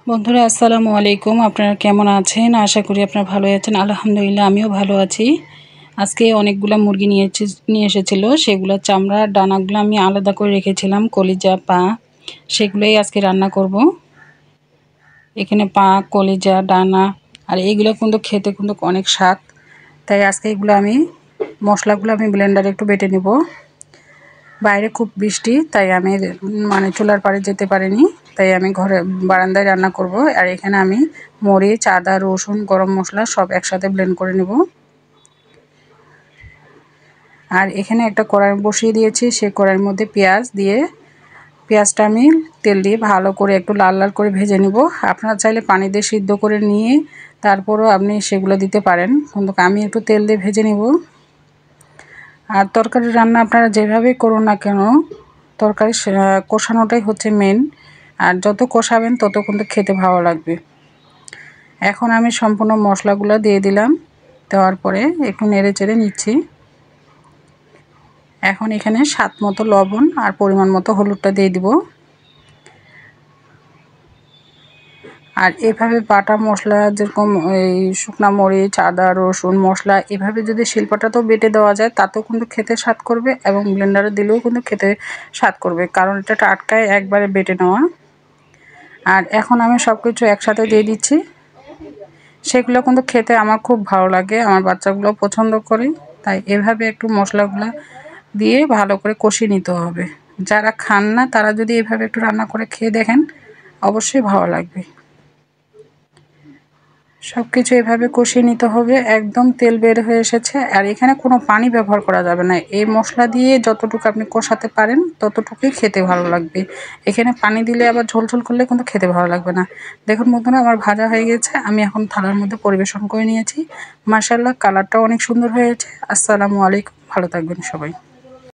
বন্ধুরা আসসালামু আলাইকুম। আপনারা কেমন আছেন? আশা করি আপনারা ভালো আছেন। আলহামদুলিল্লাহ আমিও ভালো আছি। আজকে অনেকগুলা মুরগি নিয়ে এসেছিল, সেগুলোর চামড়া ডানাগুলো আমি আলাদা করে রেখেছিলাম, কলিজা পা সেগুলোই আজকে রান্না করব। এখানে পা, কলিজা, ডানা আর এইগুলো কিন্তু খেতে কিন্তু অনেক স্বাদ। তাই আজকে এগুলো মশলাগুলো আমি ব্লেন্ডারে একটু বেটে নেব। বাইরে খুব বৃষ্টি, তাই আমি চুলার পাড়ে যেতে পারিনি, তাই আমি ঘরে বারান্দায় রান্না করব। আর এখানে আমি মরিচ, আদা, রসুন, গরম মশলা সব একসাথে ব্লেন্ড করে নেব। আর এখানে একটা কড়াই বসিয়ে দিয়েছি, সেই কড়াইয়ের মধ্যে পেঁয়াজ দিয়ে পেঁয়াজটা আমি তেল দিয়ে ভালো করে একটু লাল লাল করে ভেজে নেব। আপনারা চাইলে পানি দিয়ে সিদ্ধ করে নিয়ে তারপরও আপনি সেগুলো দিতে পারেন, কিন্তু আমি একটু তেল দিয়ে ভেজে নেব। আর তরকারি রান্না আপনারা যেভাবেই করুন না কেন, তরকারি কষানোটাই হচ্ছে মেন। আর যত কষাবেন তত কিন্তু খেতে ভালো লাগবে। এখন আমি সম্পূর্ণ মশলাগুলো দিয়ে দিলাম, দেওয়ার পরে একটু নেড়ে চেড়ে নিচ্ছি। এখন এখানে স্বাদ মতো লবণ আর পরিমাণ মতো হলুদটা দিয়ে দিব। আর এভাবে বাটা মশলা, যেরকম এই শুকনো মরিচ, আদা, রসুন, মশলা এভাবে যদি শিলপাটাতেও বেটে দেওয়া যায় তাতেও কিন্তু খেতে স্বাদ করবে, এবং ব্লেন্ডারে দিলেও কিন্তু খেতে স্বাদ করবে, কারণ এটা টাটকায় একবারে বেটে নেওয়া। আর এখন আমি সব কিছু একসাথে দিয়ে দিচ্ছি। সেগুলো কিন্তু খেতে আমার খুব ভালো লাগে, আমার বাচ্চাগুলো পছন্দ করে। তাই এভাবে একটু মশলাগুলো দিয়ে ভালো করে কষিয়ে নিতে হবে। যারা খান না তারা যদি এভাবে একটু রান্না করে খেয়ে দেখেন, অবশ্যই ভালো লাগবে। সব কিছু এভাবে কষিয়ে নিতে হবে, একদম তেল বের হয়ে এসেছে। আর এখানে কোনো পানি ব্যবহার করা যাবে না, এই মশলা দিয়ে যতটুকু আপনি কষাতে পারেন ততটুকুই খেতে ভালো লাগবে। এখানে পানি দিলে আবার ঝোল ঝোল করলে কিন্তু খেতে ভালো লাগবে না। দেখুন বন্ধুরা, আমার ভাজা হয়ে গেছে, আমি এখন থালার মধ্যে পরিবেশন করে নিয়েছি। মাশাআল্লাহ, কালারটাও অনেক সুন্দর হয়েছে। আসসালামু আলাইকুম, ভালো থাকবেন সবাই।